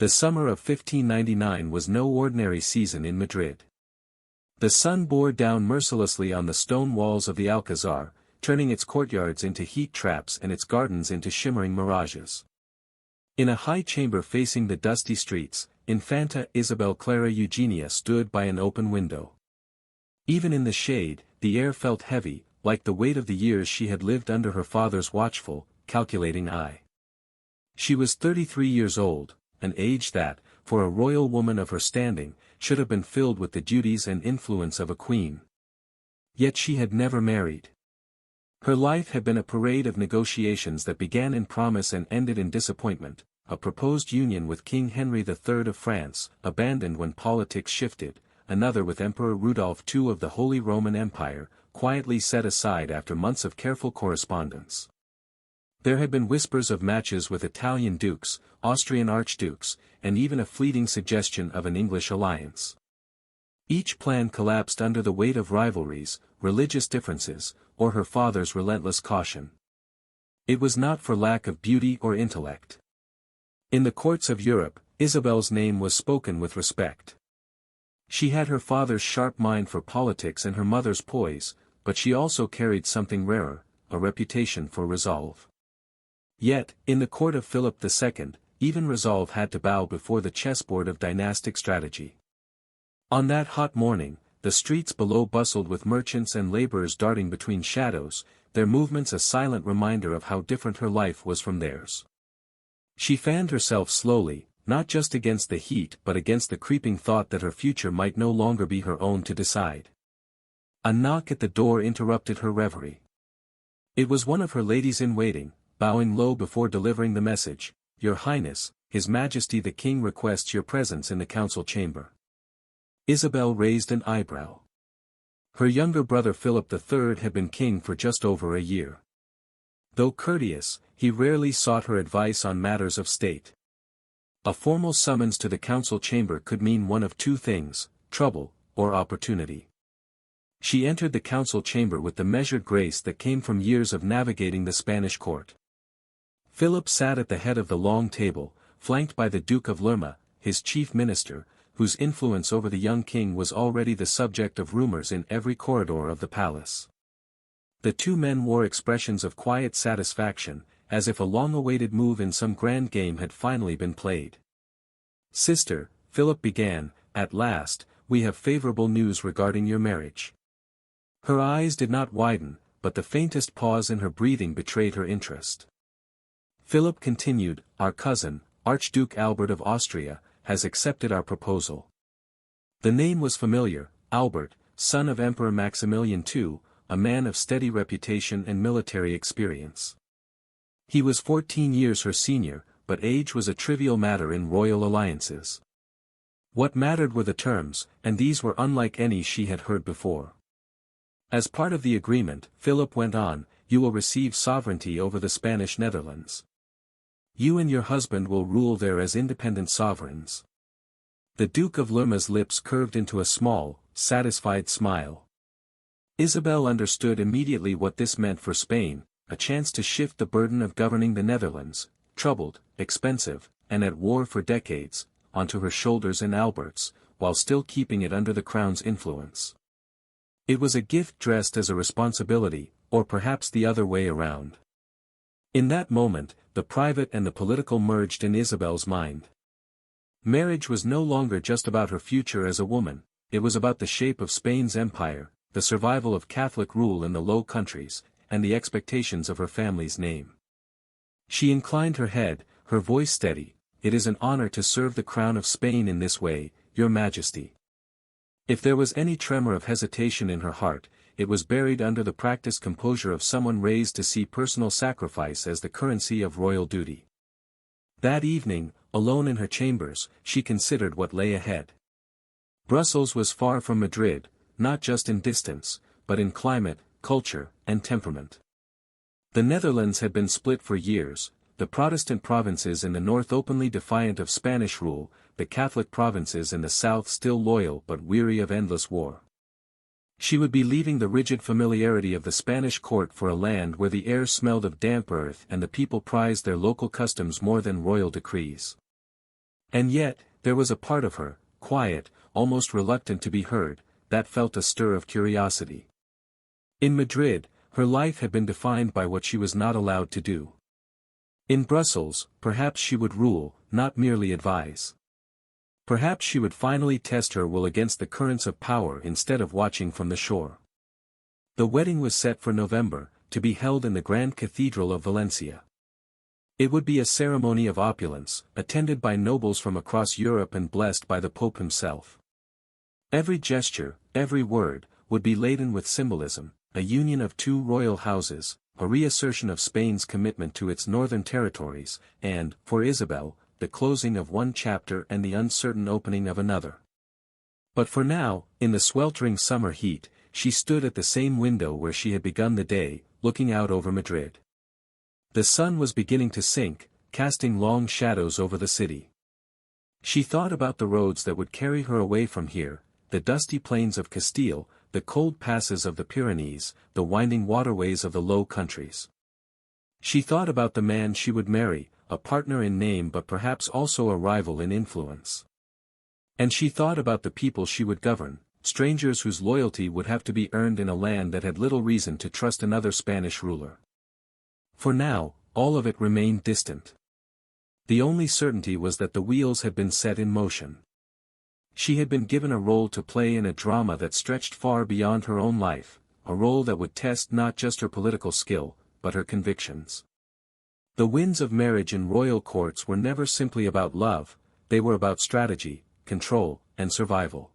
The summer of 1599 was no ordinary season in Madrid. The sun bore down mercilessly on the stone walls of the Alcazar, turning its courtyards into heat traps and its gardens into shimmering mirages. In a high chamber facing the dusty streets, Infanta Isabel Clara Eugenia stood by an open window. Even in the shade, the air felt heavy, like the weight of the years she had lived under her father's watchful, calculating eye. She was 33 years old, an age that, for a royal woman of her standing, should have been filled with the duties and influence of a queen. Yet she had never married. Her life had been a parade of negotiations that began in promise and ended in disappointment, a proposed union with King Henry III of France, abandoned when politics shifted, another with Emperor Rudolph II of the Holy Roman Empire, quietly set aside after months of careful correspondence. There had been whispers of matches with Italian dukes, Austrian archdukes, and even a fleeting suggestion of an English alliance. Each plan collapsed under the weight of rivalries, religious differences, or her father's relentless caution. It was not for lack of beauty or intellect. In the courts of Europe, Isabel's name was spoken with respect. She had her father's sharp mind for politics and her mother's poise, but she also carried something rarer, a reputation for resolve. Yet, in the court of Philip II, even resolve had to bow before the chessboard of dynastic strategy. On that hot morning, the streets below bustled with merchants and laborers darting between shadows, their movements a silent reminder of how different her life was from theirs. She fanned herself slowly, not just against the heat but against the creeping thought that her future might no longer be her own to decide. A knock at the door interrupted her reverie. It was one of her ladies-in-waiting, bowing low before delivering the message, "Your Highness, His Majesty the King requests your presence in the council chamber." Isabel raised an eyebrow. Her younger brother Philip III had been king for just over a year. Though courteous, he rarely sought her advice on matters of state. A formal summons to the council chamber could mean one of two things, trouble, or opportunity. She entered the council chamber with the measured grace that came from years of navigating the Spanish court. Philip sat at the head of the long table, flanked by the Duke of Lerma, his chief minister, whose influence over the young king was already the subject of rumors in every corridor of the palace. The two men wore expressions of quiet satisfaction, as if a long-awaited move in some grand game had finally been played. "Sister," Philip began, "at last, we have favorable news regarding your marriage." Her eyes did not widen, but the faintest pause in her breathing betrayed her interest. Philip continued, "Our cousin, Archduke Albert of Austria, has accepted our proposal." The name was familiar, Albert, son of Emperor Maximilian II, a man of steady reputation and military experience. He was 14 years her senior, but age was a trivial matter in royal alliances. What mattered were the terms, and these were unlike any she had heard before. As part of the agreement, Philip went on, "You will receive sovereignty over the Spanish Netherlands. You and your husband will rule there as independent sovereigns." The Duke of Lerma's lips curved into a small, satisfied smile. Isabel understood immediately what this meant for Spain, a chance to shift the burden of governing the Netherlands, troubled, expensive, and at war for decades, onto her shoulders and Albert's, while still keeping it under the crown's influence. It was a gift dressed as a responsibility, or perhaps the other way around. In that moment, the private and the political merged in Isabel's mind. Marriage was no longer just about her future as a woman, it was about the shape of Spain's empire, the survival of Catholic rule in the Low Countries, and the expectations of her family's name. She inclined her head, her voice steady, "It is an honor to serve the crown of Spain in this way, Your Majesty." If there was any tremor of hesitation in her heart, it was buried under the practiced composure of someone raised to see personal sacrifice as the currency of royal duty. That evening, alone in her chambers, she considered what lay ahead. Brussels was far from Madrid, not just in distance, but in climate, culture, and temperament. The Netherlands had been split for years, the Protestant provinces in the north openly defiant of Spanish rule, the Catholic provinces in the south still loyal but weary of endless war. She would be leaving the rigid familiarity of the Spanish court for a land where the air smelled of damp earth and the people prized their local customs more than royal decrees. And yet, there was a part of her, quiet, almost reluctant to be heard, that felt a stir of curiosity. In Madrid, her life had been defined by what she was not allowed to do. In Brussels, perhaps she would rule, not merely advise. Perhaps she would finally test her will against the currents of power instead of watching from the shore. The wedding was set for November, to be held in the Grand Cathedral of Valencia. It would be a ceremony of opulence, attended by nobles from across Europe and blessed by the Pope himself. Every gesture, every word, would be laden with symbolism, a union of two royal houses, a reassertion of Spain's commitment to its northern territories, and, for Isabel, the closing of one chapter and the uncertain opening of another. But for now, in the sweltering summer heat, she stood at the same window where she had begun the day, looking out over Madrid. The sun was beginning to sink, casting long shadows over the city. She thought about the roads that would carry her away from here, the dusty plains of Castile, the cold passes of the Pyrenees, the winding waterways of the Low Countries. She thought about the man she would marry, a partner in name but perhaps also a rival in influence. And she thought about the people she would govern, strangers whose loyalty would have to be earned in a land that had little reason to trust another Spanish ruler. For now, all of it remained distant. The only certainty was that the wheels had been set in motion. She had been given a role to play in a drama that stretched far beyond her own life, a role that would test not just her political skill, but her convictions. The winds of marriage in royal courts were never simply about love, they were about strategy, control, and survival.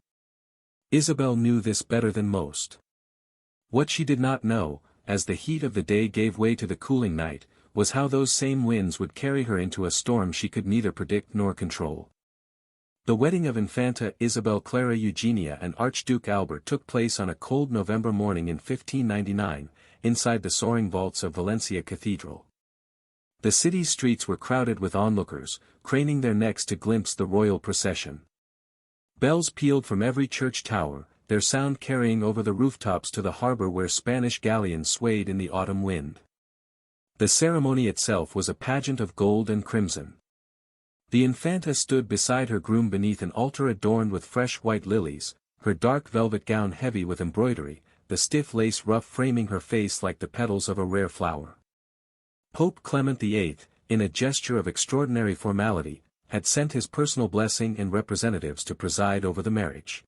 Isabel knew this better than most. What she did not know, as the heat of the day gave way to the cooling night, was how those same winds would carry her into a storm she could neither predict nor control. The wedding of Infanta Isabel Clara Eugenia and Archduke Albert took place on a cold November morning in 1599, inside the soaring vaults of Valencia Cathedral. The city's streets were crowded with onlookers, craning their necks to glimpse the royal procession. Bells pealed from every church tower, their sound carrying over the rooftops to the harbor where Spanish galleons swayed in the autumn wind. The ceremony itself was a pageant of gold and crimson. The Infanta stood beside her groom beneath an altar adorned with fresh white lilies, her dark velvet gown heavy with embroidery, the stiff lace ruff framing her face like the petals of a rare flower. Pope Clement VIII, in a gesture of extraordinary formality, had sent his personal blessing and representatives to preside over the marriage.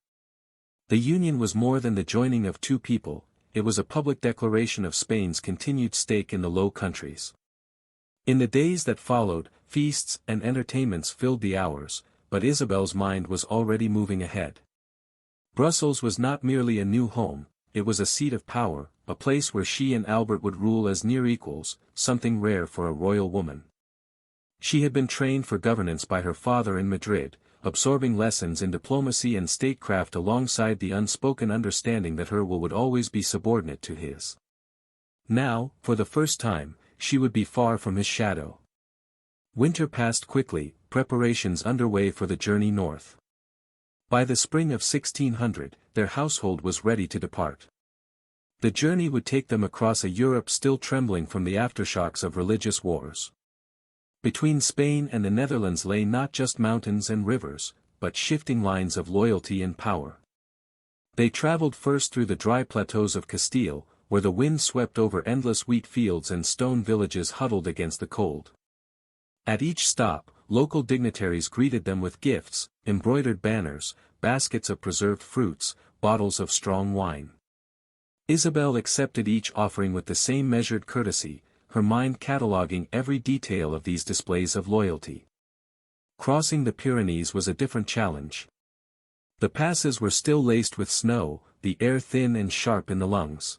The union was more than the joining of two people, it was a public declaration of Spain's continued stake in the Low Countries. In the days that followed, feasts and entertainments filled the hours, but Isabel's mind was already moving ahead. Brussels was not merely a new home, it was a seat of power, a place where she and Albert would rule as near equals, something rare for a royal woman. She had been trained for governance by her father in Madrid, absorbing lessons in diplomacy and statecraft alongside the unspoken understanding that her will would always be subordinate to his. Now, for the first time, she would be far from his shadow. Winter passed quickly, preparations underway for the journey north. By the spring of 1600, their household was ready to depart. The journey would take them across a Europe still trembling from the aftershocks of religious wars. Between Spain and the Netherlands lay not just mountains and rivers, but shifting lines of loyalty and power. They traveled first through the dry plateaus of Castile, where the wind swept over endless wheat fields and stone villages huddled against the cold. At each stop, local dignitaries greeted them with gifts, embroidered banners, baskets of preserved fruits, bottles of strong wine. Isabel accepted each offering with the same measured courtesy, her mind cataloguing every detail of these displays of loyalty. Crossing the Pyrenees was a different challenge. The passes were still laced with snow, the air thin and sharp in the lungs.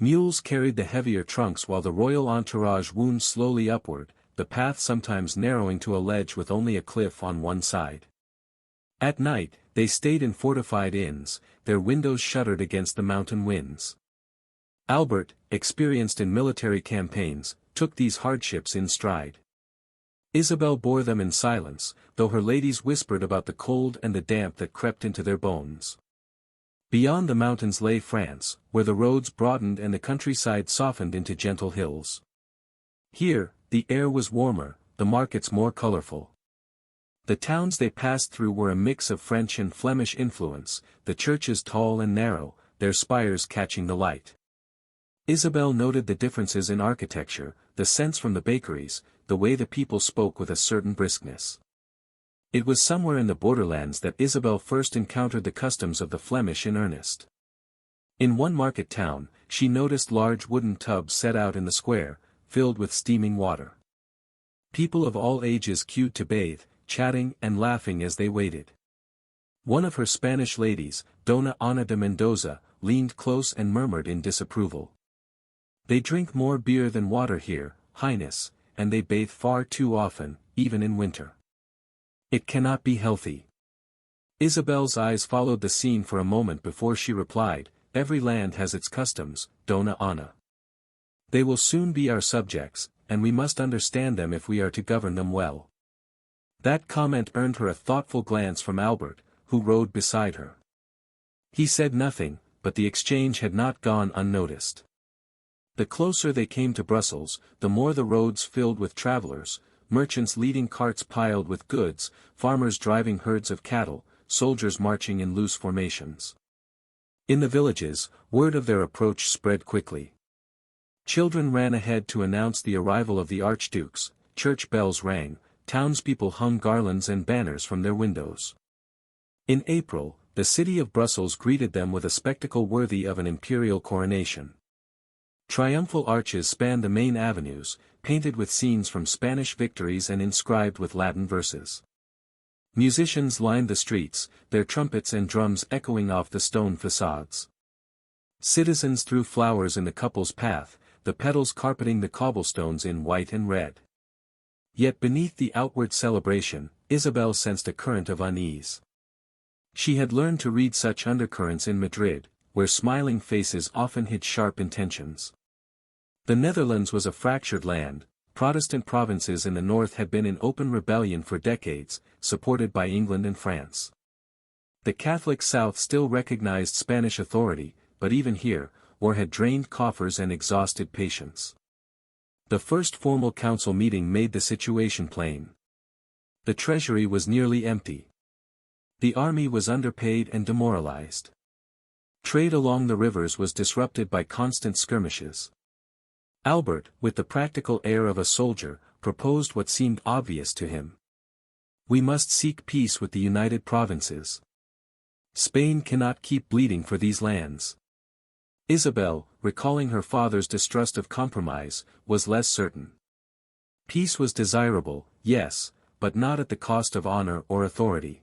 Mules carried the heavier trunks while the royal entourage wound slowly upward, the path sometimes narrowing to a ledge with only a cliff on one side. At night, they stayed in fortified inns, their windows shuttered against the mountain winds. Albert, experienced in military campaigns, took these hardships in stride. Isabel bore them in silence, though her ladies whispered about the cold and the damp that crept into their bones. Beyond the mountains lay France, where the roads broadened and the countryside softened into gentle hills. Here, the air was warmer, the markets more colorful. The towns they passed through were a mix of French and Flemish influence, the churches tall and narrow, their spires catching the light. Isabel noted the differences in architecture, the scents from the bakeries, the way the people spoke with a certain briskness. It was somewhere in the borderlands that Isabel first encountered the customs of the Flemish in earnest. In one market town, she noticed large wooden tubs set out in the square, filled with steaming water. People of all ages queued to bathe, chatting and laughing as they waited. One of her Spanish ladies, Dona Ana de Mendoza, leaned close and murmured in disapproval. "They drink more beer than water here, Highness, and they bathe far too often, even in winter. It cannot be healthy." Isabel's eyes followed the scene for a moment before she replied, "Every land has its customs, Dona Ana. They will soon be our subjects, and we must understand them if we are to govern them well." That comment earned her a thoughtful glance from Albert, who rode beside her. He said nothing, but the exchange had not gone unnoticed. The closer they came to Brussels, the more the roads filled with travelers, merchants leading carts piled with goods, farmers driving herds of cattle, soldiers marching in loose formations. In the villages, word of their approach spread quickly. Children ran ahead to announce the arrival of the archdukes, church bells rang, townspeople hung garlands and banners from their windows. In April, the city of Brussels greeted them with a spectacle worthy of an imperial coronation. Triumphal arches spanned the main avenues, painted with scenes from Spanish victories and inscribed with Latin verses. Musicians lined the streets, their trumpets and drums echoing off the stone facades. Citizens threw flowers in the couple's path, the petals carpeting the cobblestones in white and red. Yet beneath the outward celebration, Isabel sensed a current of unease. She had learned to read such undercurrents in Madrid, where smiling faces often hid sharp intentions. The Netherlands was a fractured land. Protestant provinces in the north had been in open rebellion for decades, supported by England and France. The Catholic South still recognized Spanish authority, but even here, war had drained coffers and exhausted patience. The first formal council meeting made the situation plain. The treasury was nearly empty. The army was underpaid and demoralized. Trade along the rivers was disrupted by constant skirmishes. Albert, with the practical air of a soldier, proposed what seemed obvious to him. "We must seek peace with the United Provinces. Spain cannot keep bleeding for these lands." Isabel, recalling her father's distrust of compromise, was less certain. Peace was desirable, yes, but not at the cost of honor or authority.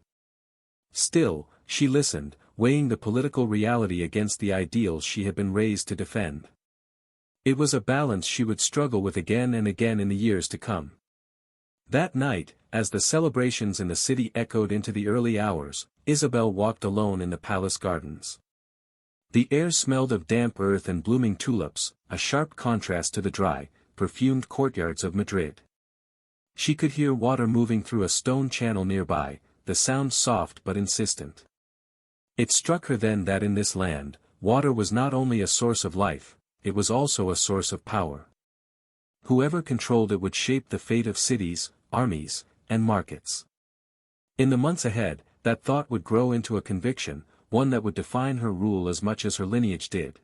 Still, she listened, weighing the political reality against the ideals she had been raised to defend. It was a balance she would struggle with again and again in the years to come. That night, as the celebrations in the city echoed into the early hours, Isabel walked alone in the palace gardens. The air smelled of damp earth and blooming tulips, a sharp contrast to the dry, perfumed courtyards of Madrid. She could hear water moving through a stone channel nearby, the sound soft but insistent. It struck her then that in this land, water was not only a source of life, it was also a source of power. Whoever controlled it would shape the fate of cities, armies, and markets. In the months ahead, that thought would grow into a conviction, one that would define her rule as much as her lineage did.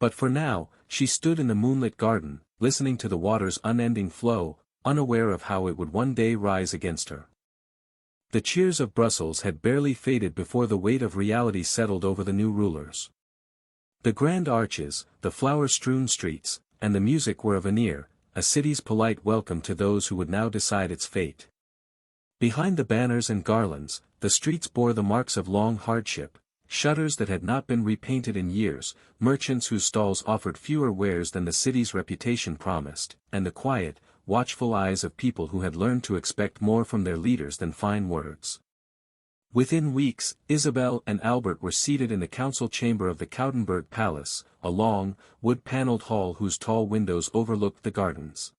But for now, she stood in the moonlit garden, listening to the water's unending flow, unaware of how it would one day rise against her. The cheers of Brussels had barely faded before the weight of reality settled over the new rulers. The grand arches, the flower-strewn streets, and the music were a veneer, a city's polite welcome to those who would now decide its fate. Behind the banners and garlands, the streets bore the marks of long hardship, shutters that had not been repainted in years, merchants whose stalls offered fewer wares than the city's reputation promised, and the quiet, watchful eyes of people who had learned to expect more from their leaders than fine words. Within weeks, Isabel and Albert were seated in the council chamber of the Coudenberg Palace, a long, wood-paneled hall whose tall windows overlooked the gardens.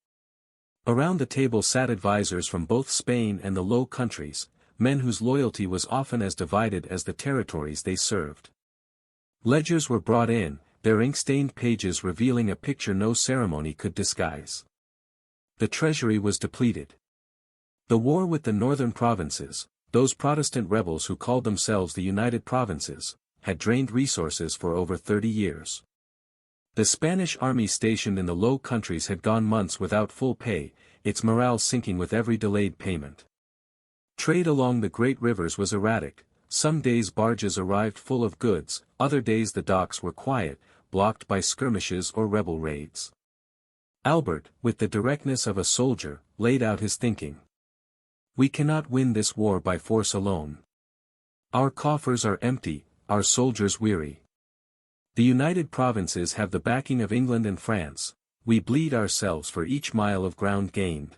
Around the table sat advisors from both Spain and the Low Countries, men whose loyalty was often as divided as the territories they served. Ledgers were brought in, their ink-stained pages revealing a picture no ceremony could disguise. The treasury was depleted. The war with the northern provinces, those Protestant rebels who called themselves the United Provinces, had drained resources for over 30 years. The Spanish army stationed in the Low Countries had gone months without full pay, its morale sinking with every delayed payment. Trade along the great rivers was erratic. Some days barges arrived full of goods, other days the docks were quiet, blocked by skirmishes or rebel raids. Albert, with the directness of a soldier, laid out his thinking. We cannot win this war by force alone. Our coffers are empty, our soldiers weary. The United Provinces have the backing of England and France, we bleed ourselves for each mile of ground gained.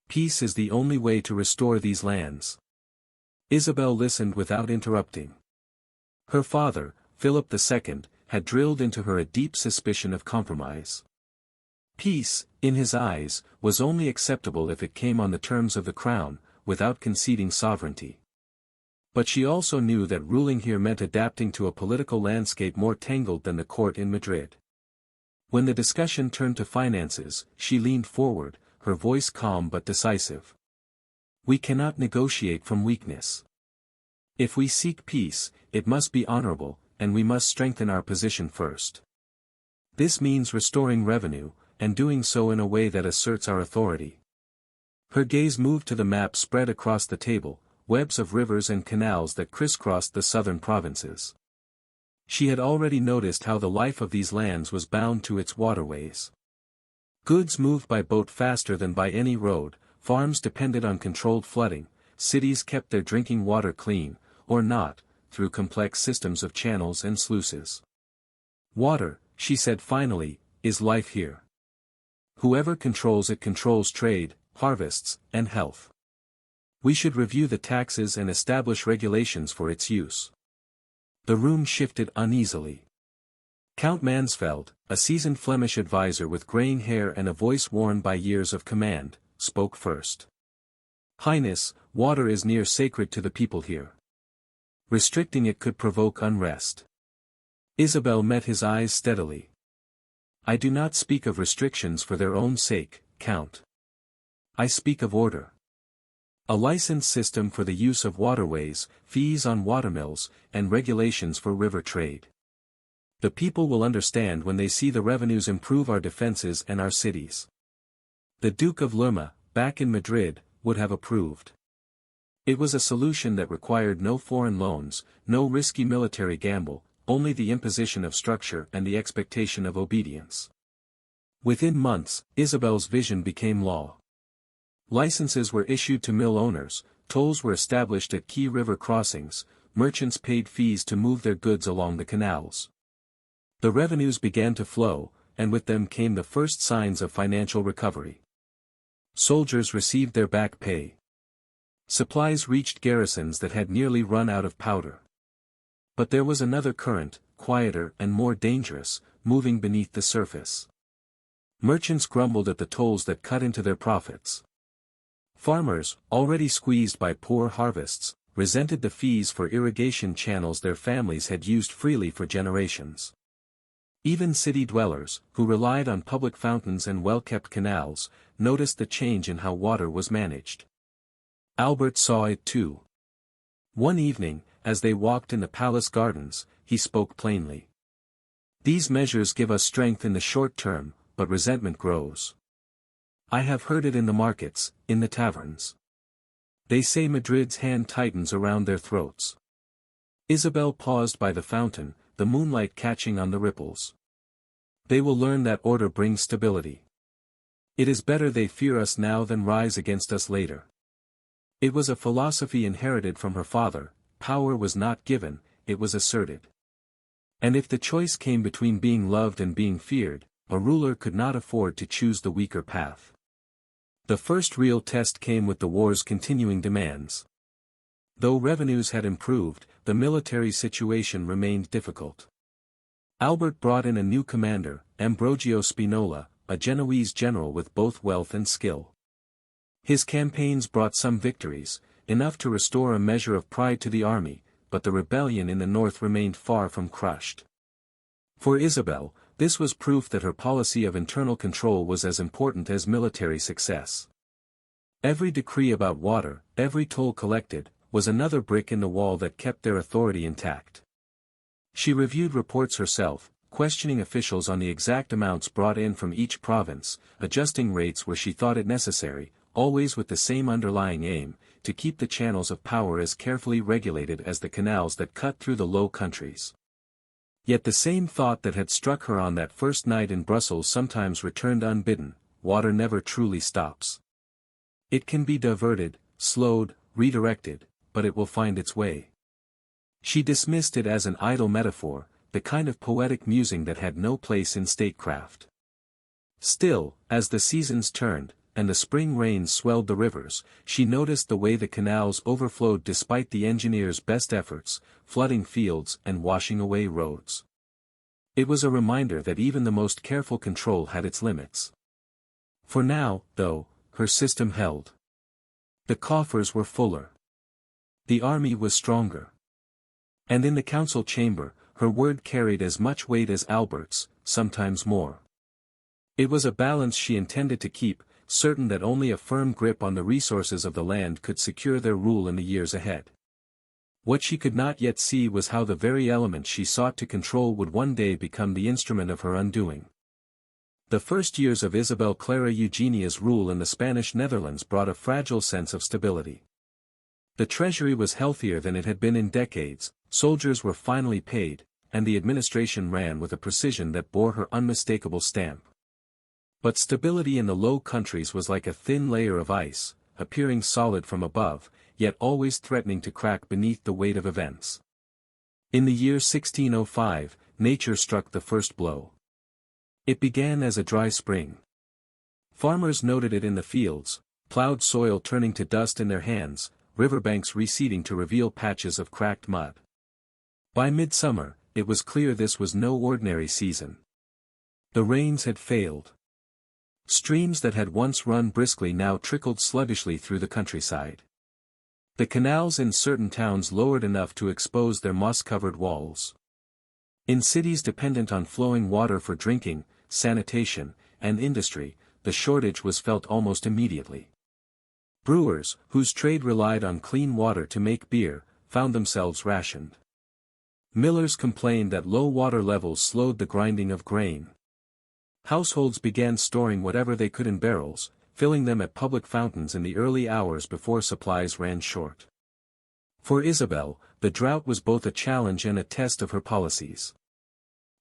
Peace is the only way to restore these lands. Isabel listened without interrupting. Her father, Philip II, had drilled into her a deep suspicion of compromise. Peace, in his eyes, was only acceptable if it came on the terms of the crown, without conceding sovereignty. But she also knew that ruling here meant adapting to a political landscape more tangled than the court in Madrid. When the discussion turned to finances, she leaned forward, her voice calm but decisive. We cannot negotiate from weakness. If we seek peace, it must be honorable, and we must strengthen our position first. This means restoring revenue, and doing so in a way that asserts our authority. Her gaze moved to the map spread across the table, webs of rivers and canals that crisscrossed the southern provinces. She had already noticed how the life of these lands was bound to its waterways. Goods moved by boat faster than by any road, farms depended on controlled flooding, cities kept their drinking water clean, or not, through complex systems of channels and sluices. Water, she said finally, is life here. Whoever controls it controls trade, harvests, and health. We should review the taxes and establish regulations for its use. The room shifted uneasily. Count Mansfeld, a seasoned Flemish advisor with graying hair and a voice worn by years of command, spoke first. Highness, water is near sacred to the people here. Restricting it could provoke unrest. Isabel met his eyes steadily. I do not speak of restrictions for their own sake, Count. I speak of order. A license system for the use of waterways, fees on watermills, and regulations for river trade. The people will understand when they see the revenues improve our defenses and our cities. The Duke of Lerma, back in Madrid, would have approved. It was a solution that required no foreign loans, no risky military gamble, only the imposition of structure and the expectation of obedience. Within months, Isabel's vision became law. Licenses were issued to mill owners, tolls were established at key river crossings, merchants paid fees to move their goods along the canals. The revenues began to flow, and with them came the first signs of financial recovery. Soldiers received their back pay. Supplies reached garrisons that had nearly run out of powder. But there was another current, quieter and more dangerous, moving beneath the surface. Merchants grumbled at the tolls that cut into their profits. Farmers, already squeezed by poor harvests, resented the fees for irrigation channels their families had used freely for generations. Even city dwellers, who relied on public fountains and well-kept canals, noticed the change in how water was managed. Albert saw it too. One evening, as they walked in the palace gardens, he spoke plainly. These measures give us strength in the short term, but resentment grows. I have heard it in the markets, in the taverns. They say Madrid's hand tightens around their throats. Isabel paused by the fountain, the moonlight catching on the ripples. They will learn that order brings stability. It is better they fear us now than rise against us later. It was a philosophy inherited from her father, power was not given, it was asserted. And if the choice came between being loved and being feared, a ruler could not afford to choose the weaker path. The first real test came with the war's continuing demands. Though revenues had improved, the military situation remained difficult. Albert brought in a new commander, Ambrogio Spinola, a Genoese general with both wealth and skill. His campaigns brought some victories, enough to restore a measure of pride to the army, but the rebellion in the north remained far from crushed. For Isabel, this was proof that her policy of internal control was as important as military success. Every decree about water, every toll collected, was another brick in the wall that kept their authority intact. She reviewed reports herself, questioning officials on the exact amounts brought in from each province, adjusting rates where she thought it necessary, always with the same underlying aim, to keep the channels of power as carefully regulated as the canals that cut through the Low Countries. Yet the same thought that had struck her on that first night in Brussels sometimes returned unbidden: water never truly stops. It can be diverted, slowed, redirected, but it will find its way. She dismissed it as an idle metaphor, the kind of poetic musing that had no place in statecraft. Still, as the seasons turned, and the spring rains swelled the rivers, she noticed the way the canals overflowed despite the engineers' best efforts, flooding fields and washing away roads. It was a reminder that even the most careful control had its limits. For now, though, her system held. The coffers were fuller. The army was stronger. And in the council chamber, her word carried as much weight as Albert's, sometimes more. It was a balance she intended to keep, certain that only a firm grip on the resources of the land could secure their rule in the years ahead. What she could not yet see was how the very element she sought to control would one day become the instrument of her undoing. The first years of Isabel Clara Eugenia's rule in the Spanish Netherlands brought a fragile sense of stability. The treasury was healthier than it had been in decades, soldiers were finally paid, and the administration ran with a precision that bore her unmistakable stamp. But stability in the Low Countries was like a thin layer of ice, appearing solid from above, yet always threatening to crack beneath the weight of events. In the year 1605, nature struck the first blow. It began as a dry spring. Farmers noted it in the fields, plowed soil turning to dust in their hands, riverbanks receding to reveal patches of cracked mud. By midsummer, it was clear this was no ordinary season. The rains had failed. Streams that had once run briskly now trickled sluggishly through the countryside. The canals in certain towns lowered enough to expose their moss-covered walls. In cities dependent on flowing water for drinking, sanitation, and industry, the shortage was felt almost immediately. Brewers, whose trade relied on clean water to make beer, found themselves rationed. Millers complained that low water levels slowed the grinding of grain. Households began storing whatever they could in barrels, filling them at public fountains in the early hours before supplies ran short. For Isabel, the drought was both a challenge and a test of her policies.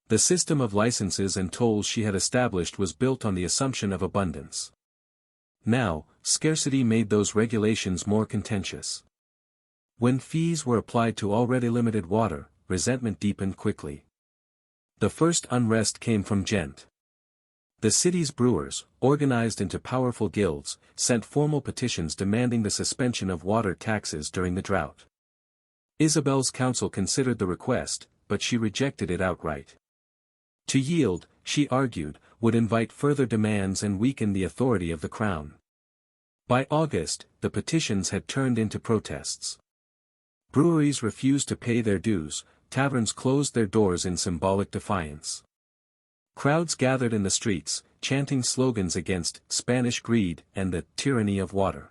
The system of licenses and tolls she had established was built on the assumption of abundance. Now, scarcity made those regulations more contentious. When fees were applied to already limited water, resentment deepened quickly. The first unrest came from Ghent. The city's brewers, organized into powerful guilds, sent formal petitions demanding the suspension of water taxes during the drought. Isabel's council considered the request, but she rejected it outright. To yield, she argued, would invite further demands and weaken the authority of the crown. By August, the petitions had turned into protests. Breweries refused to pay their dues, taverns closed their doors in symbolic defiance. Crowds gathered in the streets, chanting slogans against Spanish greed and the tyranny of water.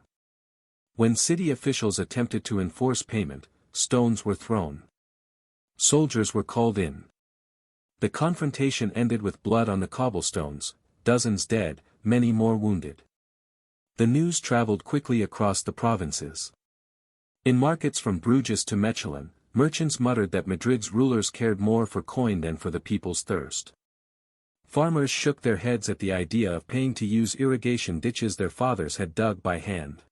When city officials attempted to enforce payment, stones were thrown. Soldiers were called in. The confrontation ended with blood on the cobblestones, dozens dead, many more wounded. The news traveled quickly across the provinces. In markets from Bruges to Mechelen, merchants muttered that Madrid's rulers cared more for coin than for the people's thirst. Farmers shook their heads at the idea of paying to use irrigation ditches their fathers had dug by hand.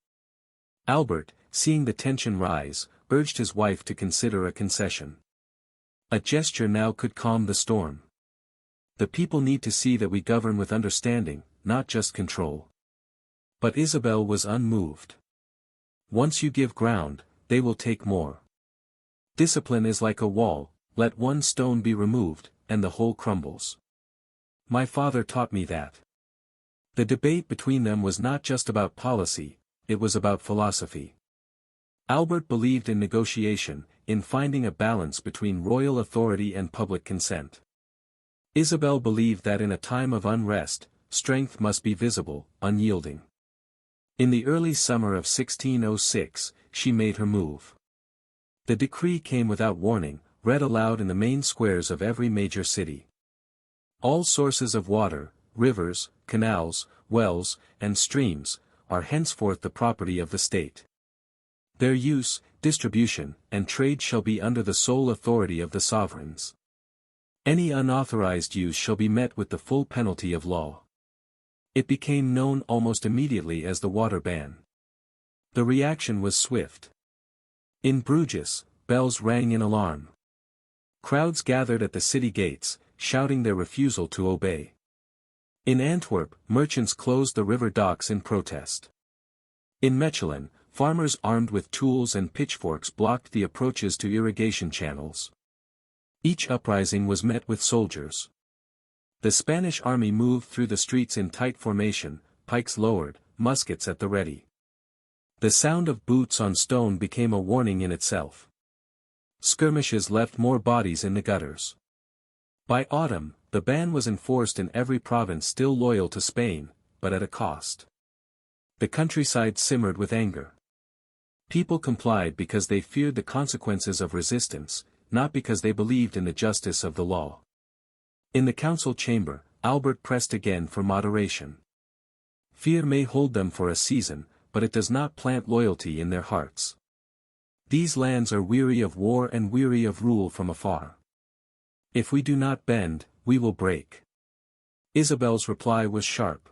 Albert, seeing the tension rise, urged his wife to consider a concession. A gesture now could calm the storm. The people need to see that we govern with understanding, not just control. But Isabel was unmoved. Once you give ground, they will take more. Discipline is like a wall, let one stone be removed, and the whole crumbles. My father taught me that. The debate between them was not just about policy, it was about philosophy. Albert believed in negotiation, in finding a balance between royal authority and public consent. Isabel believed that in a time of unrest, strength must be visible, unyielding. In the early summer of 1606, she made her move. The decree came without warning, read aloud in the main squares of every major city. All sources of water, rivers, canals, wells, and streams, are henceforth the property of the state. Their use, distribution, and trade shall be under the sole authority of the sovereigns. Any unauthorized use shall be met with the full penalty of law. It became known almost immediately as the water ban. The reaction was swift. In Bruges, bells rang in alarm. Crowds gathered at the city gates, shouting their refusal to obey. In Antwerp, merchants closed the river docks in protest. In Mechelen, farmers armed with tools and pitchforks blocked the approaches to irrigation channels. Each uprising was met with soldiers. The Spanish army moved through the streets in tight formation, pikes lowered, muskets at the ready. The sound of boots on stone became a warning in itself. Skirmishes left more bodies in the gutters. By autumn, the ban was enforced in every province still loyal to Spain, but at a cost. The countryside simmered with anger. People complied because they feared the consequences of resistance, not because they believed in the justice of the law. In the council chamber, Albert pressed again for moderation. Fear may hold them for a season, but it does not plant loyalty in their hearts. These lands are weary of war and weary of rule from afar. If we do not bend, we will break. Isabel's reply was sharp.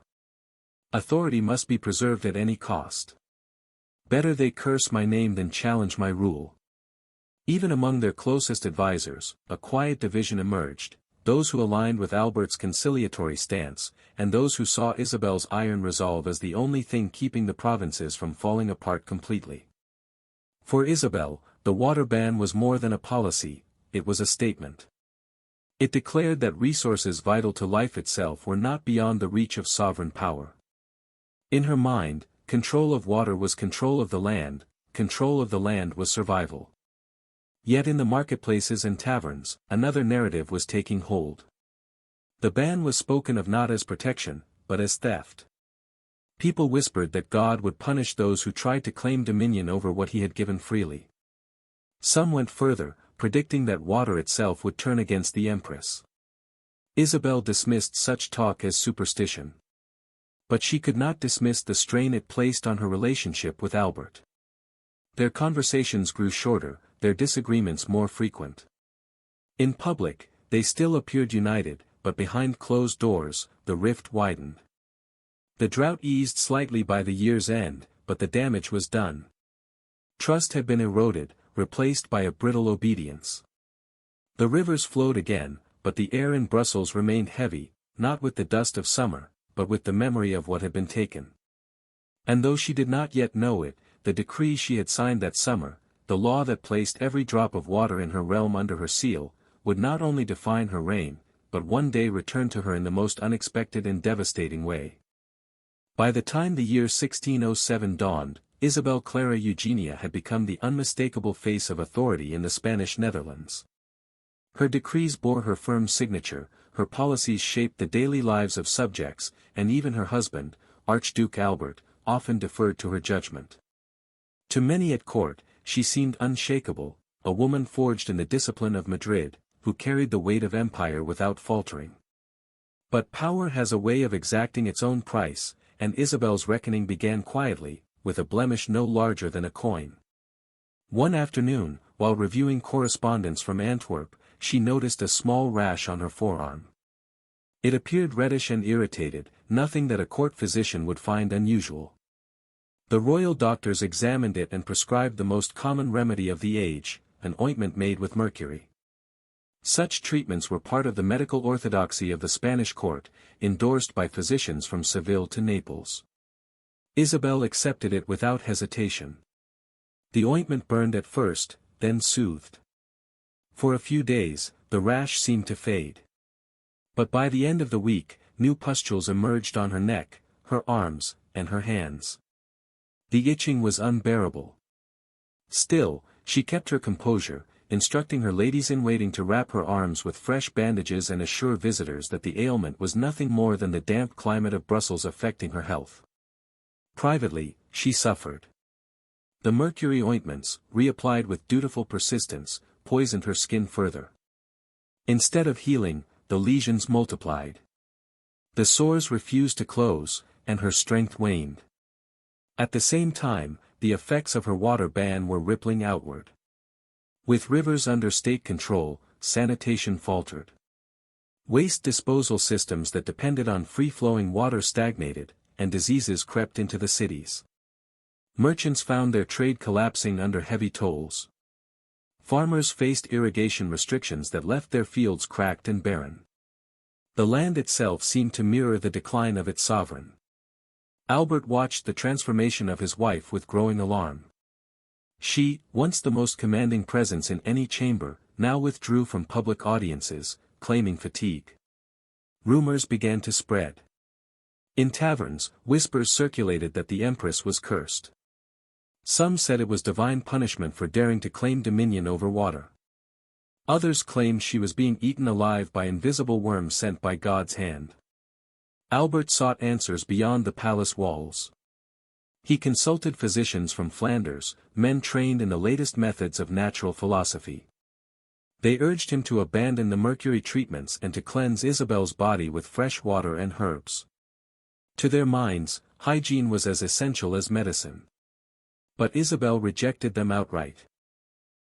Authority must be preserved at any cost. Better they curse my name than challenge my rule. Even among their closest advisers, a quiet division emerged, those who aligned with Albert's conciliatory stance, and those who saw Isabel's iron resolve as the only thing keeping the provinces from falling apart completely. For Isabel, the water ban was more than a policy, it was a statement. It declared that resources vital to life itself were not beyond the reach of sovereign power. In her mind, control of water was control of the land was survival. Yet in the marketplaces and taverns, another narrative was taking hold. The ban was spoken of not as protection, but as theft. People whispered that God would punish those who tried to claim dominion over what he had given freely. Some went further, predicting that water itself would turn against the Empress. Isabel dismissed such talk as superstition. But she could not dismiss the strain it placed on her relationship with Albert. Their conversations grew shorter, their disagreements more frequent. In public, they still appeared united, but behind closed doors, the rift widened. The drought eased slightly by the year's end, but the damage was done. Trust had been eroded, replaced by a brittle obedience. The rivers flowed again, but the air in Brussels remained heavy, not with the dust of summer, but with the memory of what had been taken. And though she did not yet know it, the decree she had signed that summer, the law that placed every drop of water in her realm under her seal, would not only define her reign, but one day return to her in the most unexpected and devastating way. By the time the year 1607 dawned, Isabel Clara Eugenia had become the unmistakable face of authority in the Spanish Netherlands. Her decrees bore her firm signature, her policies shaped the daily lives of subjects, and even her husband, Archduke Albert, often deferred to her judgment. To many at court, she seemed unshakable, a woman forged in the discipline of Madrid, who carried the weight of empire without faltering. But power has a way of exacting its own price, and Isabel's reckoning began quietly, with a blemish no larger than a coin. One afternoon, while reviewing correspondence from Antwerp, she noticed a small rash on her forearm. It appeared reddish and irritated, nothing that a court physician would find unusual. The royal doctors examined it and prescribed the most common remedy of the age, an ointment made with mercury. Such treatments were part of the medical orthodoxy of the Spanish court, endorsed by physicians from Seville to Naples. Isabel accepted it without hesitation. The ointment burned at first, then soothed. For a few days, the rash seemed to fade. But by the end of the week, new pustules emerged on her neck, her arms, and her hands. The itching was unbearable. Still, she kept her composure, instructing her ladies-in-waiting to wrap her arms with fresh bandages and assure visitors that the ailment was nothing more than the damp climate of Brussels affecting her health. Privately, she suffered. The mercury ointments, reapplied with dutiful persistence, poisoned her skin further. Instead of healing, the lesions multiplied. The sores refused to close, and her strength waned. At the same time, the effects of her water ban were rippling outward. With rivers under state control, sanitation faltered. Waste disposal systems that depended on free-flowing water stagnated, and diseases crept into the cities. Merchants found their trade collapsing under heavy tolls. Farmers faced irrigation restrictions that left their fields cracked and barren. The land itself seemed to mirror the decline of its sovereign. Albert watched the transformation of his wife with growing alarm. She, once the most commanding presence in any chamber, now withdrew from public audiences, claiming fatigue. Rumors began to spread. In taverns, whispers circulated that the Empress was cursed. Some said it was divine punishment for daring to claim dominion over water. Others claimed she was being eaten alive by invisible worms sent by God's hand. Albert sought answers beyond the palace walls. He consulted physicians from Flanders, men trained in the latest methods of natural philosophy. They urged him to abandon the mercury treatments and to cleanse Isabel's body with fresh water and herbs. To their minds, hygiene was as essential as medicine. But Isabel rejected them outright.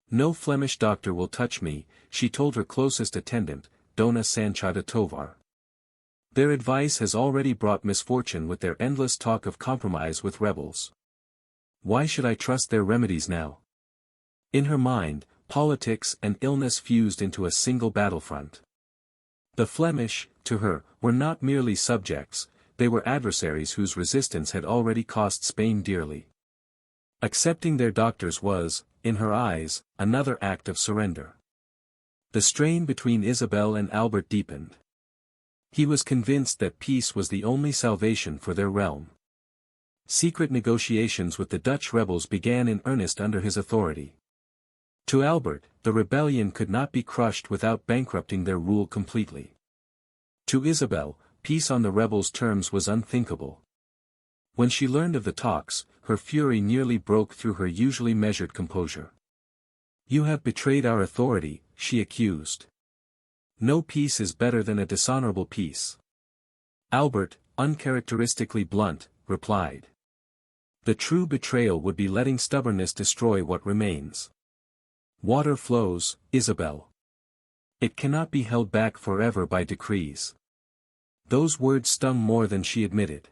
"No Flemish doctor will touch me," she told her closest attendant, Dona Sancha de Tovar. "Their advice has already brought misfortune with their endless talk of compromise with rebels. Why should I trust their remedies now?" In her mind, politics and illness fused into a single battlefront. The Flemish, to her, were not merely subjects, they were adversaries whose resistance had already cost Spain dearly. Accepting their doctors was, in her eyes, another act of surrender. The strain between Isabel and Albert deepened. He was convinced that peace was the only salvation for their realm. Secret negotiations with the Dutch rebels began in earnest under his authority. To Albert, the rebellion could not be crushed without bankrupting their rule completely. To Isabel, peace on the rebels' terms was unthinkable. When she learned of the talks, her fury nearly broke through her usually measured composure. "You have betrayed our authority," she accused. "No peace is better than a dishonorable peace." Albert, uncharacteristically blunt, replied. "The true betrayal would be letting stubbornness destroy what remains. Water flows, Isabel. It cannot be held back forever by decrees." Those words stung more than she admitted.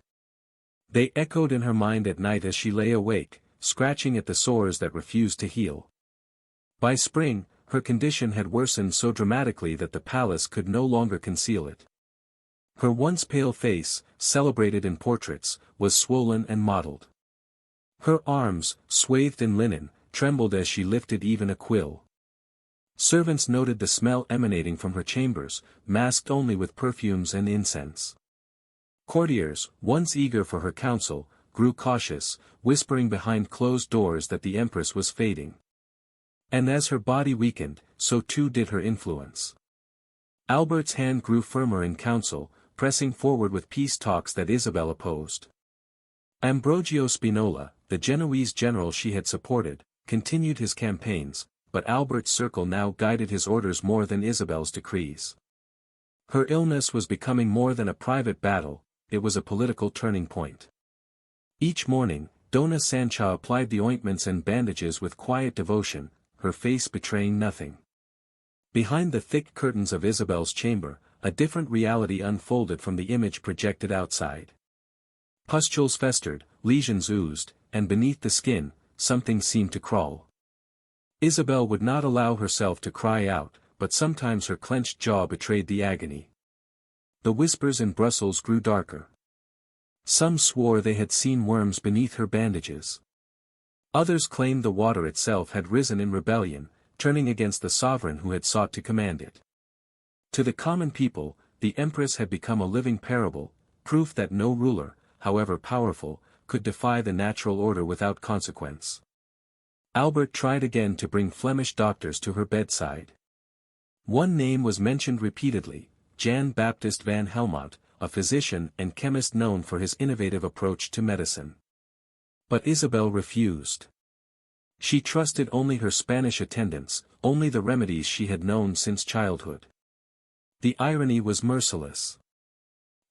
They echoed in her mind at night as she lay awake, scratching at the sores that refused to heal. By spring, her condition had worsened so dramatically that the palace could no longer conceal it. Her once pale face, celebrated in portraits, was swollen and mottled. Her arms, swathed in linen, trembled as she lifted even a quill. Servants noted the smell emanating from her chambers, masked only with perfumes and incense. Courtiers, once eager for her counsel, grew cautious, whispering behind closed doors that the Empress was fading. And as her body weakened, so too did her influence. Albert's hand grew firmer in council, pressing forward with peace talks that Isabel opposed. Ambrogio Spinola, the Genoese general she had supported, continued his campaigns, but Albert's circle now guided his orders more than Isabel's decrees. Her illness was becoming more than a private battle, it was a political turning point. Each morning, Dona Sancha applied the ointments and bandages with quiet devotion, her face betraying nothing. Behind the thick curtains of Isabel's chamber, a different reality unfolded from the image projected outside. Pustules festered, lesions oozed, and beneath the skin, something seemed to crawl. Isabel would not allow herself to cry out, but sometimes her clenched jaw betrayed the agony. The whispers in Brussels grew darker. Some swore they had seen worms beneath her bandages. Others claimed the water itself had risen in rebellion, turning against the sovereign who had sought to command it. To the common people, the Empress had become a living parable, proof that no ruler, however powerful, could defy the natural order without consequence. Albert tried again to bring Flemish doctors to her bedside. One name was mentioned repeatedly, Jan Baptist van Helmont, a physician and chemist known for his innovative approach to medicine. But Isabel refused. She trusted only her Spanish attendants, only the remedies she had known since childhood. The irony was merciless.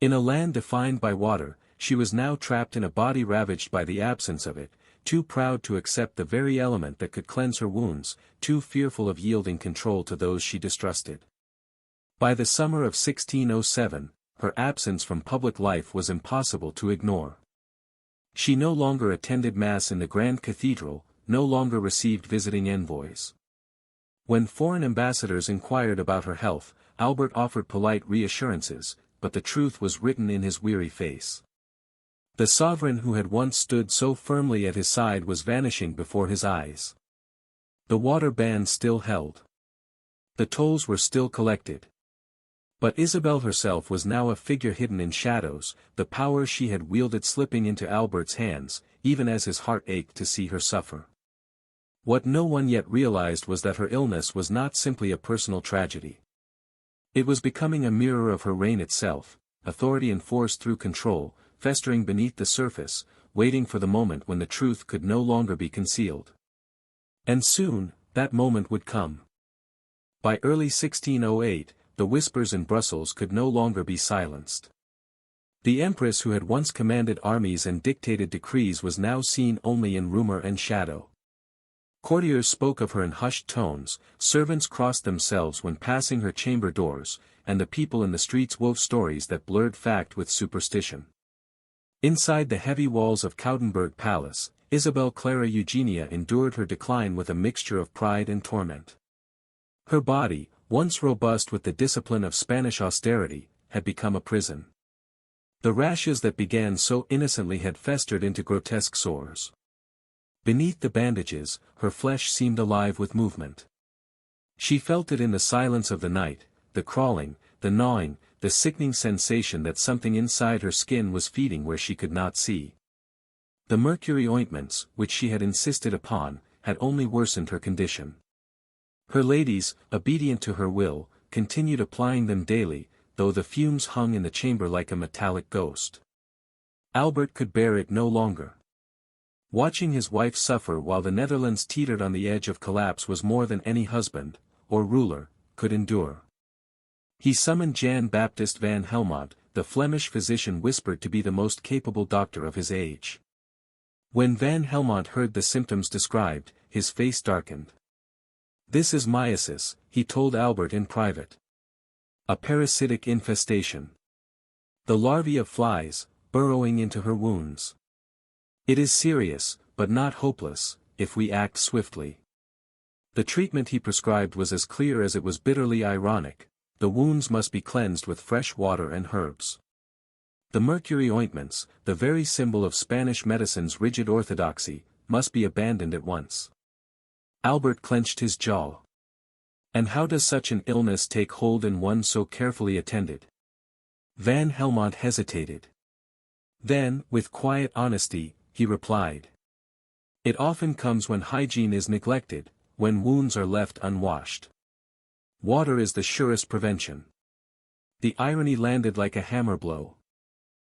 In a land defined by water, she was now trapped in a body ravaged by the absence of it, too proud to accept the very element that could cleanse her wounds, too fearful of yielding control to those she distrusted. By the summer of 1607, her absence from public life was impossible to ignore. She no longer attended Mass in the Grand Cathedral, no longer received visiting envoys. When foreign ambassadors inquired about her health, Albert offered polite reassurances, but the truth was written in his weary face. The sovereign who had once stood so firmly at his side was vanishing before his eyes. The water ban still held. The tolls were still collected. But Isabel herself was now a figure hidden in shadows, the power she had wielded slipping into Albert's hands, even as his heart ached to see her suffer. What no one yet realized was that her illness was not simply a personal tragedy. It was becoming a mirror of her reign itself, authority enforced through control, festering beneath the surface, waiting for the moment when the truth could no longer be concealed. And soon, that moment would come. By early 1608, the whispers in Brussels could no longer be silenced. The Empress who had once commanded armies and dictated decrees was now seen only in rumor and shadow. Courtiers spoke of her in hushed tones, servants crossed themselves when passing her chamber doors, and the people in the streets wove stories that blurred fact with superstition. Inside the heavy walls of Coudenberg Palace, Isabel Clara Eugenia endured her decline with a mixture of pride and torment. Her body, once robust with the discipline of Spanish austerity, had become a prison. The rashes that began so innocently had festered into grotesque sores. Beneath the bandages, her flesh seemed alive with movement. She felt it in the silence of the night, the crawling, the gnawing, the sickening sensation that something inside her skin was feeding where she could not see. The mercury ointments, which she had insisted upon, had only worsened her condition. Her ladies, obedient to her will, continued applying them daily, though the fumes hung in the chamber like a metallic ghost. Albert could bear it no longer. Watching his wife suffer while the Netherlands teetered on the edge of collapse was more than any husband, or ruler, could endure. He summoned Jan Baptist van Helmont, the Flemish physician whispered to be the most capable doctor of his age. When van Helmont heard the symptoms described, his face darkened. "This is myiasis," he told Albert in private. "A parasitic infestation. The larvae of flies, burrowing into her wounds. It is serious, but not hopeless, if we act swiftly." The treatment he prescribed was as clear as it was bitterly ironic: the wounds must be cleansed with fresh water and herbs. The mercury ointments, the very symbol of Spanish medicine's rigid orthodoxy, must be abandoned at once. Albert clenched his jaw. And how does such an illness take hold in one so carefully attended? Van Helmont hesitated. Then, with quiet honesty, he replied. "It often comes when hygiene is neglected, when wounds are left unwashed. Water is the surest prevention." The irony landed like a hammer blow.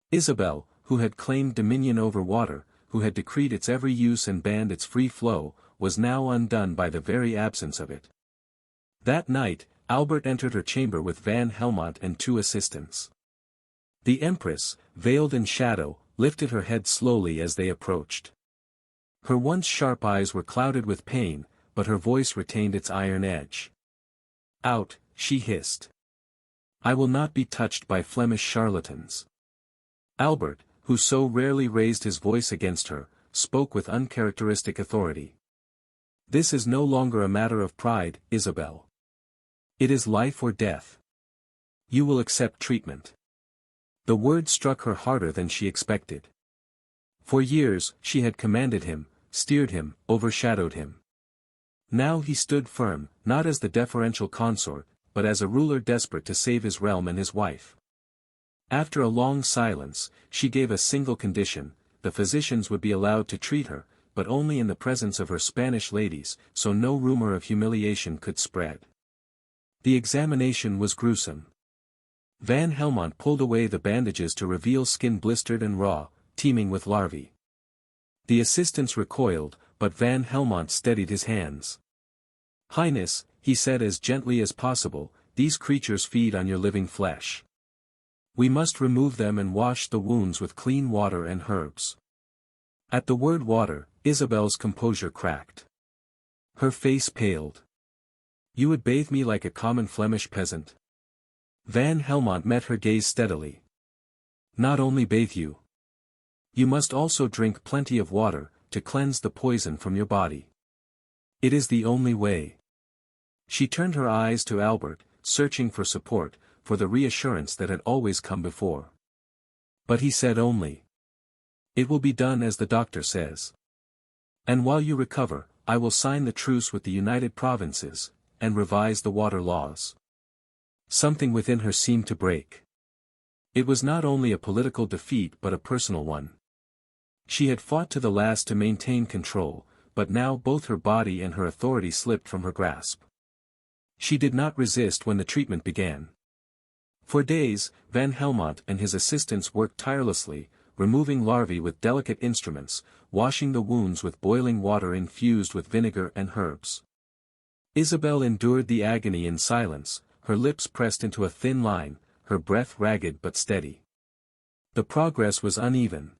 Isabel, who had claimed dominion over water, who had decreed its every use and banned its free flow, was now undone by the very absence of it. That night, Albert entered her chamber with Van Helmont and 2 assistants. The Empress, veiled in shadow, lifted her head slowly as they approached. Her once sharp eyes were clouded with pain, but her voice retained its iron edge. "Out," she hissed. "I will not be touched by Flemish charlatans." Albert, who so rarely raised his voice against her, spoke with uncharacteristic authority. "This is no longer a matter of pride, Isabel. It is life or death. You will accept treatment." The word struck her harder than she expected. For years, she had commanded him, steered him, overshadowed him. Now he stood firm, not as the deferential consort, but as a ruler desperate to save his realm and his wife. After a long silence, she gave a single condition: the physicians would be allowed to treat her, but only in the presence of her Spanish ladies, so no rumor of humiliation could spread. The examination was gruesome. Van Helmont pulled away the bandages to reveal skin blistered and raw, teeming with larvae. The assistants recoiled, but Van Helmont steadied his hands. "Highness," he said as gently as possible, "these creatures feed on your living flesh. We must remove them and wash the wounds with clean water and herbs." At the word water, Isabel's composure cracked. Her face paled. "You would bathe me like a common Flemish peasant?" Van Helmont met her gaze steadily. "Not only bathe you. You must also drink plenty of water, to cleanse the poison from your body. It is the only way." She turned her eyes to Albert, searching for support, for the reassurance that had always come before. But he said only, "It will be done as the doctor says. And while you recover, I will sign the truce with the United Provinces, and revise the water laws." Something within her seemed to break. It was not only a political defeat but a personal one. She had fought to the last to maintain control, but now both her body and her authority slipped from her grasp. She did not resist when the treatment began. For days, Van Helmont and his assistants worked tirelessly, removing larvae with delicate instruments, washing the wounds with boiling water infused with vinegar and herbs. Isabel endured the agony in silence, her lips pressed into a thin line, her breath ragged but steady. The progress was uneven.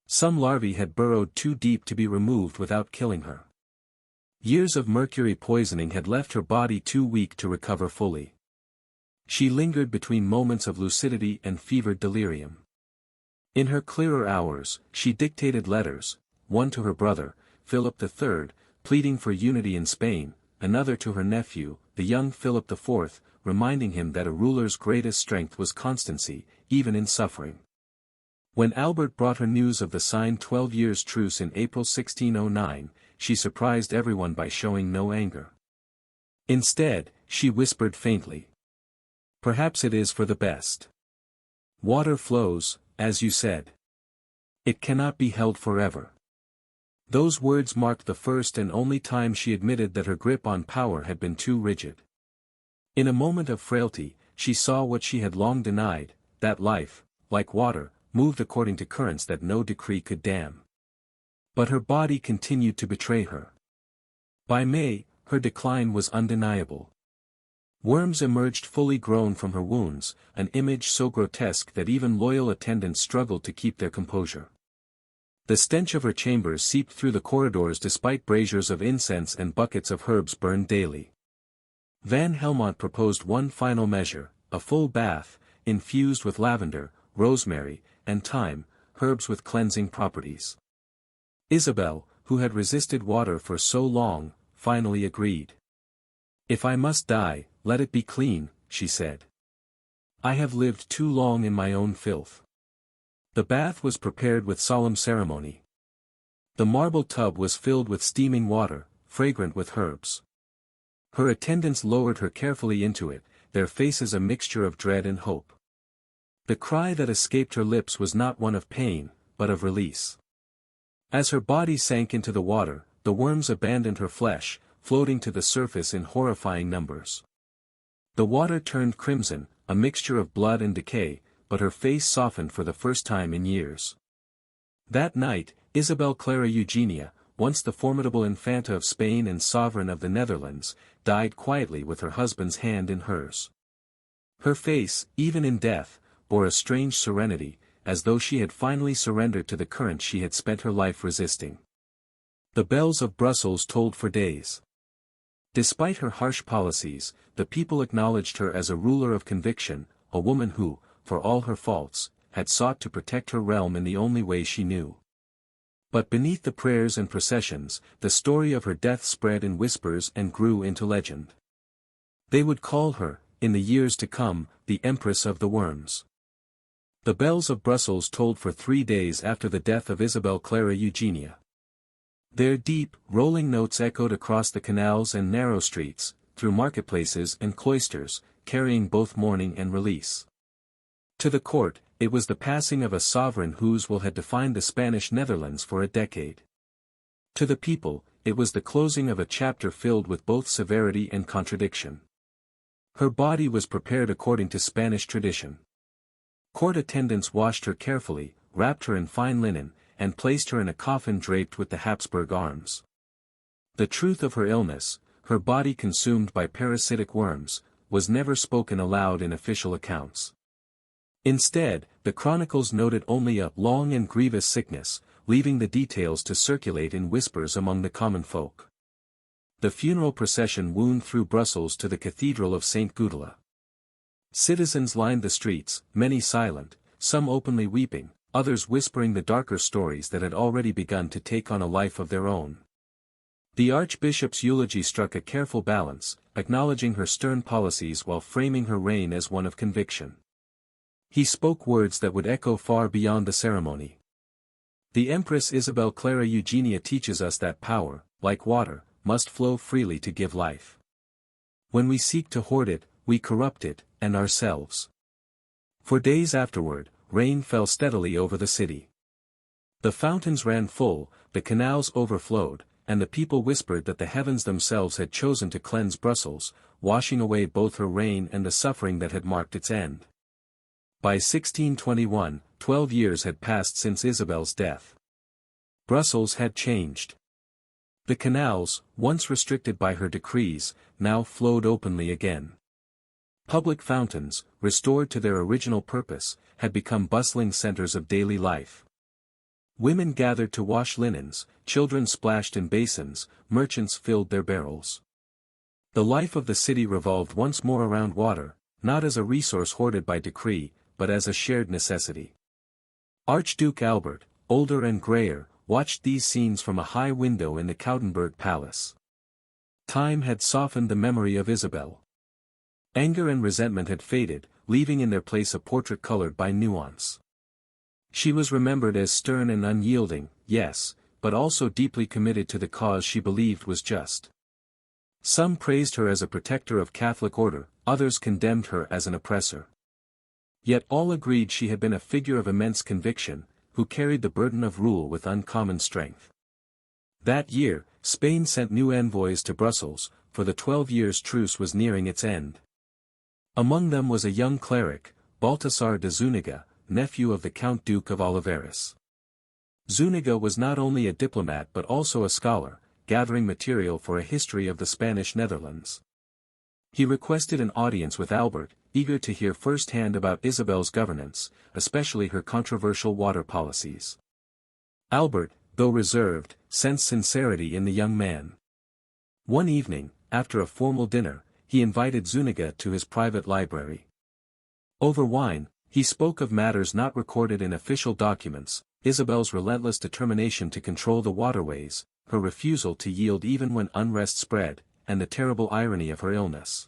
Some larvae had burrowed too deep to be removed without killing her. Years of mercury poisoning had left her body too weak to recover fully. She lingered between moments of lucidity and fevered delirium. In her clearer hours, she dictated letters, one to her brother, Philip III, pleading for unity in Spain, another to her nephew, the young Philip IV, reminding him that a ruler's greatest strength was constancy, even in suffering. When Albert brought her news of the signed 12 years' truce in April 1609, she surprised everyone by showing no anger. Instead, she whispered faintly, "Perhaps it is for the best. Water flows, as you said. It cannot be held forever." Those words marked the first and only time she admitted that her grip on power had been too rigid. In a moment of frailty, she saw what she had long denied, that life, like water, moved according to currents that no decree could dam. But her body continued to betray her. By May, her decline was undeniable. Worms emerged fully grown from her wounds, an image so grotesque that even loyal attendants struggled to keep their composure. The stench of her chambers seeped through the corridors despite braziers of incense and buckets of herbs burned daily. Van Helmont proposed one final measure, a full bath, infused with lavender, rosemary, and thyme, herbs with cleansing properties. Isabel, who had resisted water for so long, finally agreed. "If I must die, let it be clean," she said. "I have lived too long in my own filth." The bath was prepared with solemn ceremony. The marble tub was filled with steaming water, fragrant with herbs. Her attendants lowered her carefully into it, their faces a mixture of dread and hope. The cry that escaped her lips was not one of pain, but of release. As her body sank into the water, the worms abandoned her flesh, floating to the surface in horrifying numbers. The water turned crimson, a mixture of blood and decay, but her face softened for the first time in years. That night, Isabel Clara Eugenia, once the formidable Infanta of Spain and sovereign of the Netherlands, died quietly with her husband's hand in hers. Her face, even in death, bore a strange serenity, as though she had finally surrendered to the current she had spent her life resisting. The bells of Brussels tolled for days. Despite her harsh policies, the people acknowledged her as a ruler of conviction, a woman who, for all her faults, had sought to protect her realm in the only way she knew. But beneath the prayers and processions, the story of her death spread in whispers and grew into legend. They would call her, in the years to come, the Empress of the Worms. The bells of Brussels tolled for 3 days after the death of Isabel Clara Eugenia. Their deep, rolling notes echoed across the canals and narrow streets, through marketplaces and cloisters, carrying both mourning and release. To the court, it was the passing of a sovereign whose will had defined the Spanish Netherlands for a decade. To the people, it was the closing of a chapter filled with both severity and contradiction. Her body was prepared according to Spanish tradition. Court attendants washed her carefully, wrapped her in fine linen, and placed her in a coffin draped with the Habsburg arms. The truth of her illness, her body consumed by parasitic worms, was never spoken aloud in official accounts. Instead, the chronicles noted only a long and grievous sickness, leaving the details to circulate in whispers among the common folk. The funeral procession wound through Brussels to the Cathedral of St. Gudula. Citizens lined the streets, many silent, some openly weeping, others whispering the darker stories that had already begun to take on a life of their own. The Archbishop's eulogy struck a careful balance, acknowledging her stern policies while framing her reign as one of conviction. He spoke words that would echo far beyond the ceremony. The Empress Isabel Clara Eugenia teaches us that power, like water, must flow freely to give life. When we seek to hoard it, we corrupt it, and ourselves. For days afterward, rain fell steadily over the city. The fountains ran full, the canals overflowed, and the people whispered that the heavens themselves had chosen to cleanse Brussels, washing away both her reign and the suffering that had marked its end. By 1621, 12 years had passed since Isabel's death. Brussels had changed. The canals, once restricted by her decrees, now flowed openly again. Public fountains, restored to their original purpose, had become bustling centers of daily life. Women gathered to wash linens, children splashed in basins, merchants filled their barrels. The life of the city revolved once more around water, not as a resource hoarded by decree, but as a shared necessity. Archduke Albert, older and grayer, watched these scenes from a high window in the Coudenberg Palace. Time had softened the memory of Isabel. Anger and resentment had faded, leaving in their place a portrait colored by nuance. She was remembered as stern and unyielding, yes, but also deeply committed to the cause she believed was just. Some praised her as a protector of Catholic order, others condemned her as an oppressor. Yet all agreed she had been a figure of immense conviction, who carried the burden of rule with uncommon strength. That year, Spain sent new envoys to Brussels, for the 12 years' truce was nearing its end. Among them was a young cleric, Baltasar de Zuniga, nephew of the Count Duke of Olivares. Zuniga was not only a diplomat but also a scholar, gathering material for a history of the Spanish Netherlands. He requested an audience with Albert, eager to hear firsthand about Isabel's governance, especially her controversial water policies. Albert, though reserved, sensed sincerity in the young man. One evening, after a formal dinner, he invited Zuniga to his private library. Over wine, he spoke of matters not recorded in official documents, Isabel's relentless determination to control the waterways, her refusal to yield even when unrest spread, and the terrible irony of her illness.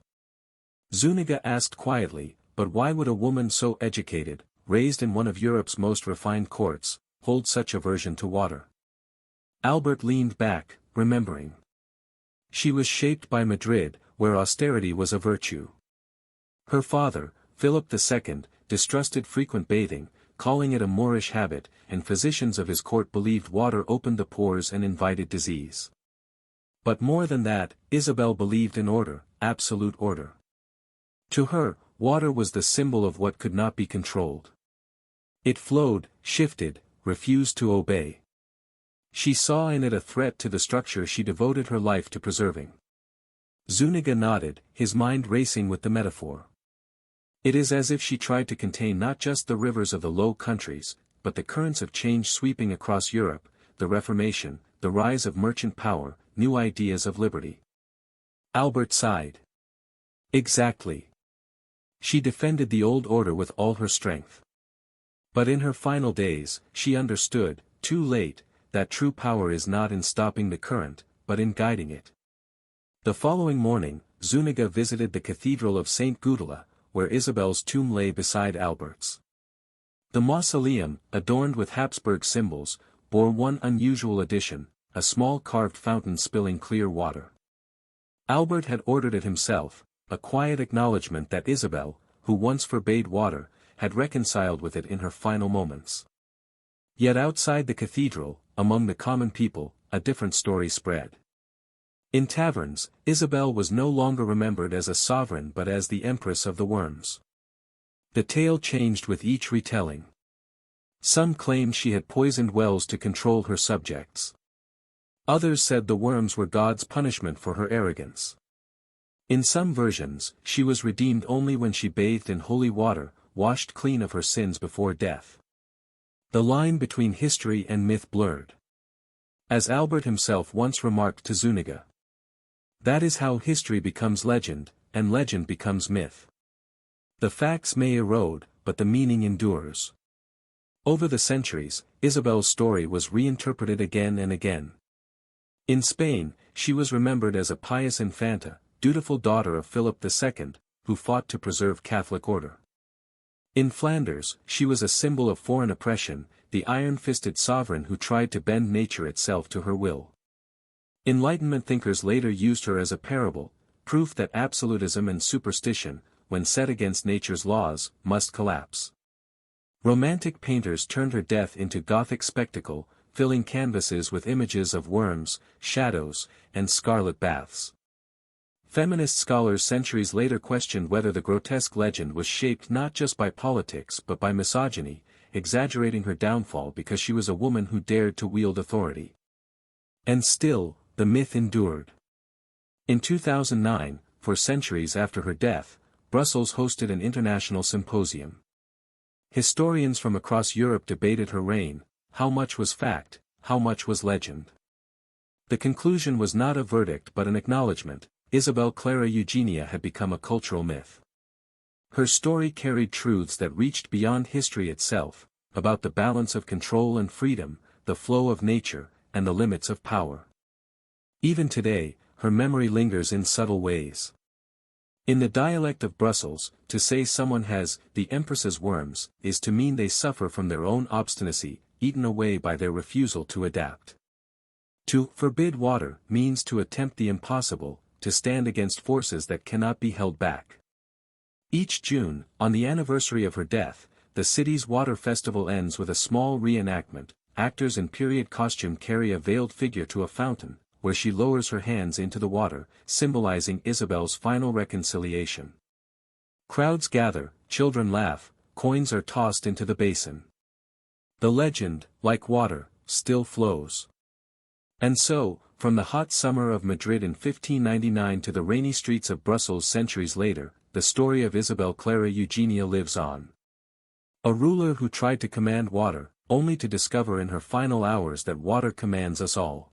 Zuniga asked quietly, but why would a woman so educated, raised in one of Europe's most refined courts, hold such aversion to water? Albert leaned back, remembering. She was shaped by Madrid, where austerity was a virtue. Her father, Philip II, distrusted frequent bathing, calling it a Moorish habit, and physicians of his court believed water opened the pores and invited disease. But more than that, Isabel believed in order, absolute order. To her, water was the symbol of what could not be controlled. It flowed, shifted, refused to obey. She saw in it a threat to the structure she devoted her life to preserving. Zuniga nodded, his mind racing with the metaphor. It is as if she tried to contain not just the rivers of the Low Countries, but the currents of change sweeping across Europe, the Reformation, the rise of merchant power, new ideas of liberty. Albert sighed. Exactly. She defended the old order with all her strength. But in her final days, she understood, too late, that true power is not in stopping the current, but in guiding it. The following morning, Zuniga visited the Cathedral of St. Gudula, where Isabel's tomb lay beside Albert's. The mausoleum, adorned with Habsburg symbols, bore one unusual addition, a small carved fountain spilling clear water. Albert had ordered it himself, a quiet acknowledgement that Isabel, who once forbade water, had reconciled with it in her final moments. Yet outside the cathedral, among the common people, a different story spread. In taverns, Isabel was no longer remembered as a sovereign but as the Empress of the Worms. The tale changed with each retelling. Some claimed she had poisoned wells to control her subjects. Others said the worms were God's punishment for her arrogance. In some versions, she was redeemed only when she bathed in holy water, washed clean of her sins before death. The line between history and myth blurred. As Albert himself once remarked to Zuniga, "That is how history becomes legend, and legend becomes myth. The facts may erode, but the meaning endures." Over the centuries, Isabel's story was reinterpreted again and again. In Spain, she was remembered as a pious infanta, dutiful daughter of Philip II, who fought to preserve Catholic order. In Flanders, she was a symbol of foreign oppression, the iron-fisted sovereign who tried to bend nature itself to her will. Enlightenment thinkers later used her as a parable, proof that absolutism and superstition, when set against nature's laws, must collapse. Romantic painters turned her death into Gothic spectacle, filling canvases with images of worms, shadows, and scarlet baths. Feminist scholars centuries later questioned whether the grotesque legend was shaped not just by politics but by misogyny, exaggerating her downfall because she was a woman who dared to wield authority. And still, the myth endured. In 2009, for centuries after her death, Brussels hosted an international symposium. Historians from across Europe debated her reign: how much was fact, how much was legend. The conclusion was not a verdict but an acknowledgement: Isabel Clara Eugenia had become a cultural myth. Her story carried truths that reached beyond history itself, about the balance of control and freedom, the flow of nature, and the limits of power. Even today, her memory lingers in subtle ways. In the dialect of Brussels, to say someone has the Empress's worms is to mean they suffer from their own obstinacy, eaten away by their refusal to adapt. To forbid water means to attempt the impossible, to stand against forces that cannot be held back. Each June, on the anniversary of her death, the city's water festival ends with a small reenactment. Actors in period costume carry a veiled figure to a fountain, where she lowers her hands into the water, symbolizing Isabel's final reconciliation. Crowds gather, children laugh, coins are tossed into the basin. The legend, like water, still flows. And so, from the hot summer of Madrid in 1599 to the rainy streets of Brussels centuries later, the story of Isabel Clara Eugenia lives on. A ruler who tried to command water, only to discover in her final hours that water commands us all.